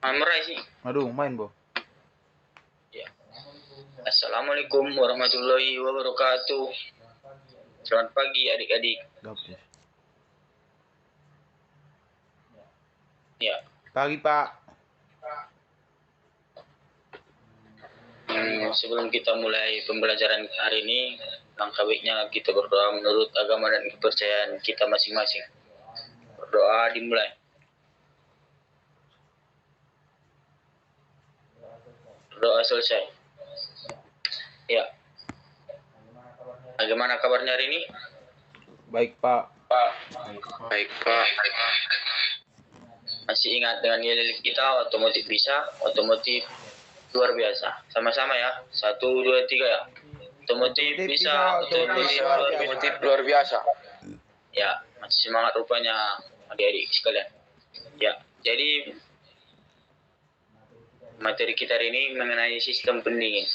Amrai sih. Aduh, main, Bo. Ya. Assalamualaikum warahmatullahi wabarakatuh. Selamat pagi adik-adik. Gapus. Ya. Pagi, Pak. Sebelum kita mulai pembelajaran hari ini, langkah baiknya kita berdoa menurut agama dan kepercayaan kita masing-masing. Berdoa dimulai. Berdoa selesai. Ya. Bagaimana kabarnya hari ini? Baik, Pak. Baik, Pak. Masih ingat dengan nilai kita, otomotif bisa, otomotif luar biasa. Sama-sama ya. 1, 2, 3 ya. Otomotif bisa, otomotif luar biasa. Ya, masih semangat rupanya adik-adik sekalian. Ya, jadi materi kita hari ini mengenai sistem pendingin.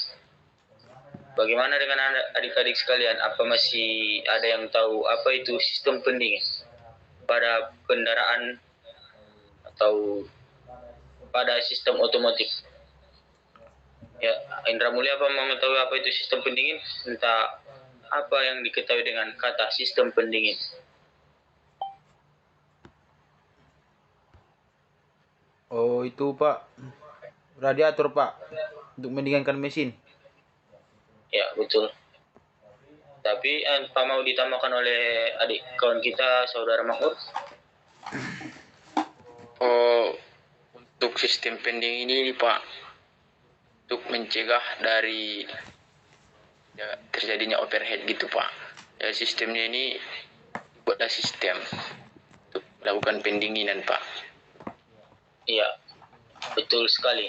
Bagaimana dengan adik-adik sekalian? Apa masih ada yang tahu apa itu sistem pendingin pada kendaraan atau pada sistem otomotif? Ya, Indra Mulia apa mengetahui apa itu sistem pendingin? Entah apa yang diketahui dengan kata sistem pendingin. Oh, itu, Pak. Radiator, Pak. Untuk mendinginkan mesin. Ya, betul. Tapi apa mau ditambahkan oleh adik kawan kita, saudara Mahmud? Oh, untuk sistem pendingin ini Pak, untuk mencegah dari terjadinya overhead gitu Pak. Ya, sistemnya ini buatlah sistem untuk melakukan pendinginan Pak. Iya, betul sekali.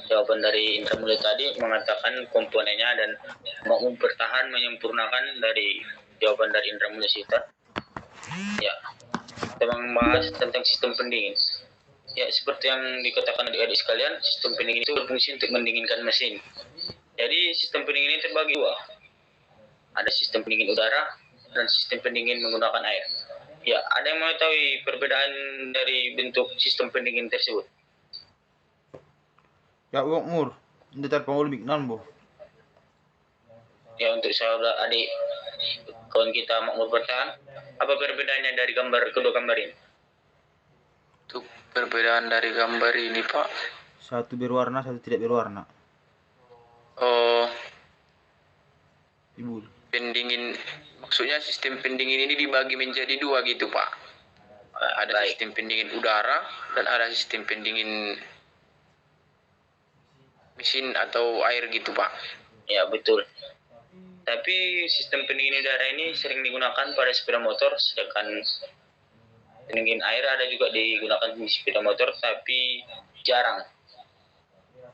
Jawaban dari Indra Mulia tadi mengatakan komponennya dan mau bertahan menyempurnakan dari jawaban dari Indra Mulia Sita. Ya, kita membahas tentang sistem pendingin. Ya, seperti yang dikatakan adik-adik sekalian, sistem pendingin itu berfungsi untuk mendinginkan mesin. Jadi sistem pendingin ini terbagi dua. Ada sistem pendingin udara dan sistem pendingin menggunakan air. Ya, ada yang mengetahui perbedaan dari bentuk sistem pendingin tersebut? Ya, Mur. Ntar pangul bignan, Bo. Ya, untuk saudara adik kawan kita Makmur Bertahan, apa perbedaannya dari kedua gambar ini? Untuk perbedaan dari gambar ini Pak, Satu berwarna, satu tidak berwarna. oh, Ibu. pendingin, maksudnya sistem pendingin ini dibagi menjadi dua gitu Pak. Ada Baik. sistem pendingin udara dan ada sistem pendingin mesin atau air gitu Pak. Ya, betul. Tapi sistem pendingin udara ini sering digunakan pada sepeda motor, sedangkan pendingin air ada juga digunakan di sepeda motor, tapi jarang.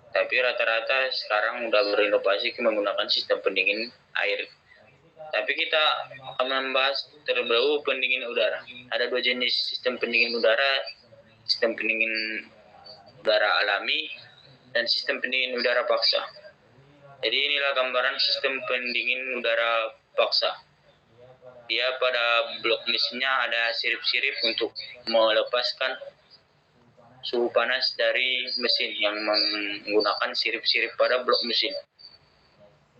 Tapi rata-rata sekarang udah berinovasi menggunakan sistem pendingin air. Tapi kita akan membahas terlebih dahulu pendingin udara. Ada dua jenis sistem pendingin udara, sistem pendingin udara alami dan sistem pendingin udara paksa. Jadi inilah gambaran sistem pendingin udara paksa. Dia pada blok mesinnya ada sirip-sirip untuk melepaskan suhu panas dari mesin yang menggunakan sirip-sirip pada blok mesin.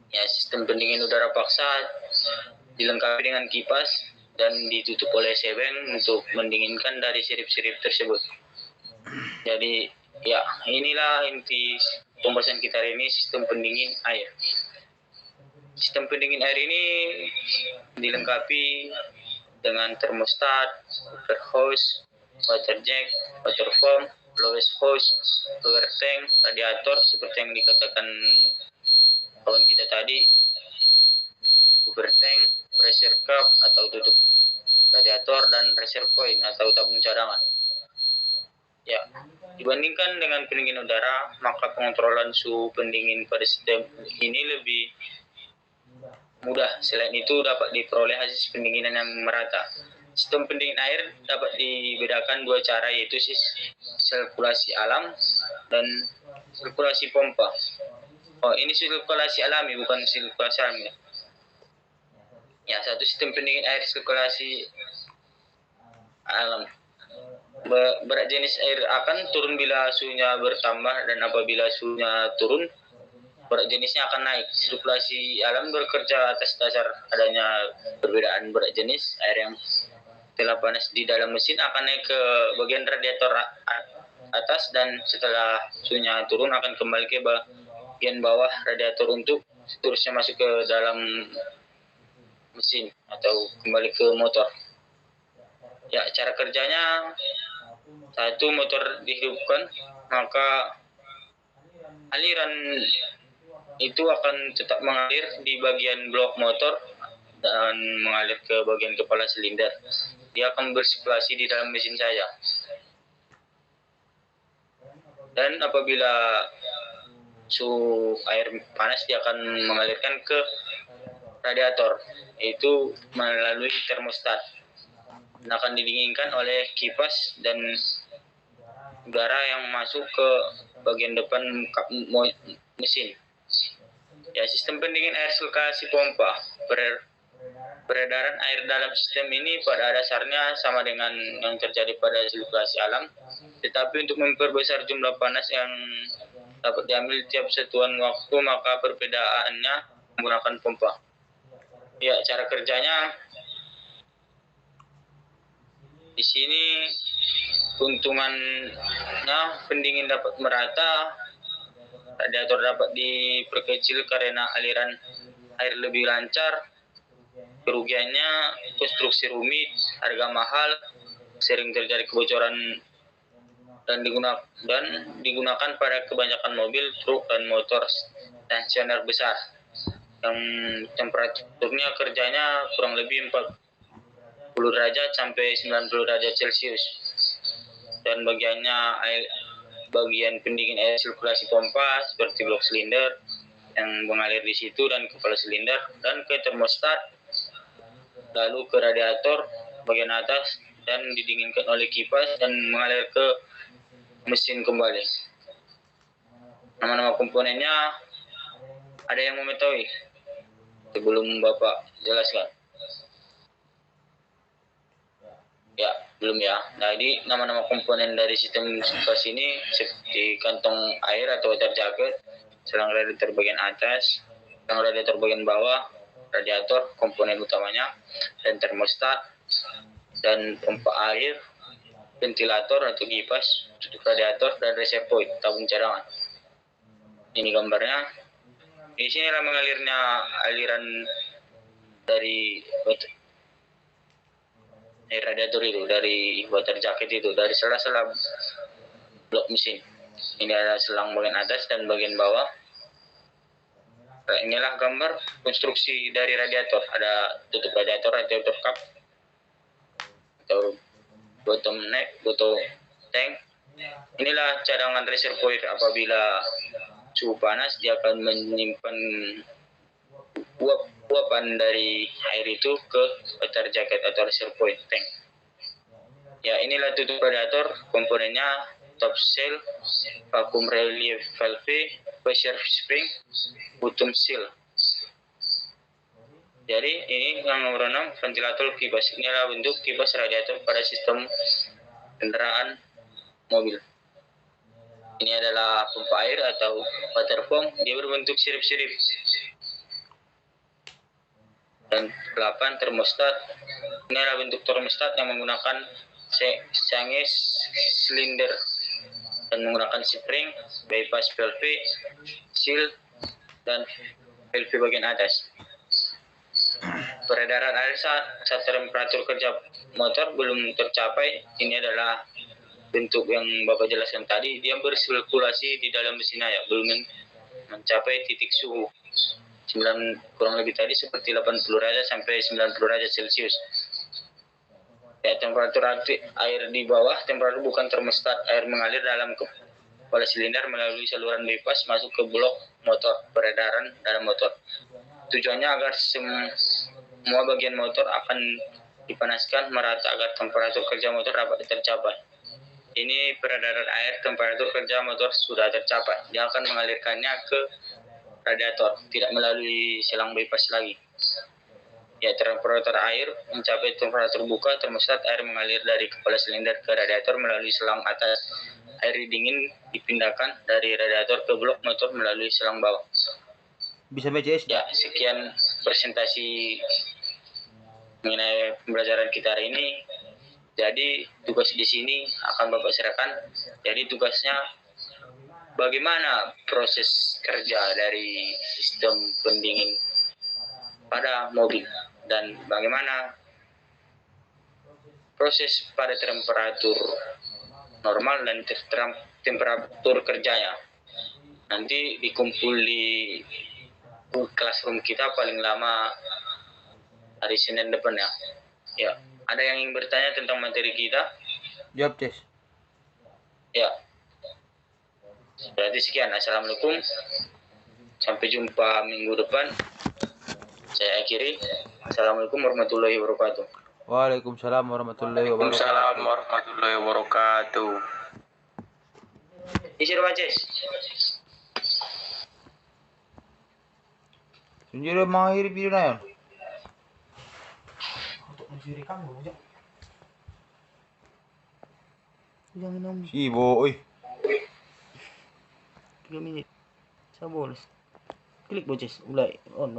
Ya, sistem pendingin udara paksa dilengkapi dengan kipas dan ditutup oleh sebeng untuk mendinginkan dari sirip-sirip tersebut. Jadi, ya, inilah inti pembahasan kita hari ini, sistem pendingin air. Sistem pendingin air ini dilengkapi dengan termostat, water hose, water jet, water pump, lowest hose, power tank, radiator seperti yang dikatakan kawan kita tadi, water tank, pressure cup atau tutup radiator, dan reservoir point atau tabung cadangan. Ya, dibandingkan dengan pendingin udara, maka pengontrolan suhu pendingin pada sistem ini lebih mudah. Selain itu dapat diperoleh hasil pendinginan yang merata. Sistem pendingin air dapat dibedakan dua cara, yaitu sirkulasi alam dan sirkulasi pompa. Oh, ini sirkulasi alami, bukan sirkulasi alami. Ya, satu sistem pendingin air sirkulasi alam. Berat jenis air akan turun bila suhunya bertambah, dan apabila suhunya turun, berat jenisnya akan naik. Sirkulasi alam bekerja atas dasar adanya perbedaan berat jenis. Air yang telah panas di dalam mesin akan naik ke bagian radiator atas, dan setelah suhunya turun akan kembali ke bagian bawah radiator untuk seterusnya masuk ke dalam mesin atau kembali ke motor. Ya, cara kerjanya, satu, motor dihidupkan, maka aliran itu akan tetap mengalir di bagian blok motor dan mengalir ke bagian kepala silinder. Dia akan bersirkulasi di dalam mesin saya. Dan apabila suhu air panas, dia akan mengalirkan ke radiator, yaitu melalui termostat. Dan akan didinginkan oleh kipas dan udara yang masuk ke bagian depan mesin. Ya, sistem pendingin air sirkulasi pompa. Peredaran air dalam sistem ini pada dasarnya sama dengan yang terjadi pada sirkulasi alam, tetapi untuk memperbesar jumlah panas yang dapat diambil tiap satuan waktu, maka perbedaannya menggunakan pompa. Ya, cara kerjanya di sini keuntungannya, pendingin dapat merata, radiator dapat diperkecil karena aliran air lebih lancar. Kerugiannya, konstruksi rumit, harga mahal, sering terjadi kebocoran, dan digunakan pada kebanyakan mobil, truk, dan motor stasioner besar yang temperaturnya kerjanya kurang lebih 40 derajat sampai 90 derajat Celcius. Dan bagian pendingin air sirkulasi pompa seperti blok silinder yang mengalir di situ, dan kepala silinder, dan ke termostat, lalu ke radiator bagian atas, dan didinginkan oleh kipas dan mengalir ke mesin kembali. Nama-nama komponennya, ada yang mau mengetahui sebelum Bapak jelaskan? Ya, belum ya. Nah, jadi nama-nama komponen dari sistem sirkulasi ini seperti kantong air atau water jacket, selang radiator bagian atas, selang radiator bagian bawah, radiator komponen utamanya, dan termostat, dan pompa air, ventilator atau kipas, tutup radiator, dan reservoir tabung cadangan. Ini gambarnya. Di sinilah mengalirnya aliran dari radiator itu, dari water jacket itu, dari sela-sela blok mesin. Ini ada selang bagian atas dan bagian bawah. Nah, inilah gambar konstruksi dari radiator. Ada tutup radiator cup, atau bottom neck, bottom tank. Inilah cadangan reservoir. Apabila suhu panas, dia akan menyimpan uapan dari air itu ke water jacket atau reservoir tank. Ya, inilah tutup radiator, komponennya top seal, vacuum relief valve, pressure spring, bottom seal. Jadi ini yang nomor 6, ventilator kipas. Inilah bentuk kipas radiator pada sistem kendaraan mobil. Ini adalah pompa air atau water pump. Dia berbentuk sirip-sirip. Dan 8, termostat. Ini adalah bentuk termostat yang menggunakan sangis silinder dan menggunakan spring, bypass valve, seal, dan valve bagian atas. Peredaran air saat temperatur kerja motor belum tercapai. Ini adalah bentuk yang Bapak jelaskan tadi. Dia bersirkulasi di dalam mesin ya, belum mencapai titik suhu 9, kurang lebih tadi seperti 80 derajat sampai 90 derajat Celcius. Ya, temperatur air di bawah temperatur bukan termostat. Air mengalir dalam kepala silinder melalui saluran bypass masuk ke blok motor, peredaran dalam motor. Tujuannya agar semua bagian motor akan dipanaskan merata agar temperatur kerja motor dapat tercapai. Ini peredaran air, temperatur kerja motor sudah tercapai. Dia akan mengalirkannya ke radiator, tidak melalui selang bypass lagi. Ya, temperatur air mencapai temperatur buka termostat, air mengalir dari kepala silinder ke radiator melalui selang atas. Air dingin dipindahkan dari radiator ke blok motor melalui selang bawah. Bisa BCS? Ya, sekian presentasi mengenai pembelajaran kita hari ini. Jadi tugas di sini akan Bapak serahkan. Jadi tugasnya bagaimana proses kerja dari sistem pendingin pada mobil dan bagaimana proses pada temperatur normal dan temperatur kerjanya. Nanti dikumpul di classroom kita paling lama hari Senin depan ya. Ya, ada yang ingin bertanya tentang materi kita? Jawab, Ces. Ya. Berarti sekian. Assalamualaikum. Sampai jumpa minggu depan. Saya akhiri. Assalamualaikum warahmatullahi wabarakatuh. Waalaikumsalam warahmatullahi wabarakatuh. Waalaikumsalam warahmatullahi wabarakatuh. Isir Baces. Sendiri mengakhiri video na yun. Si boy. 3 minit. Sa bolos. Klik Baces. Ulay. On.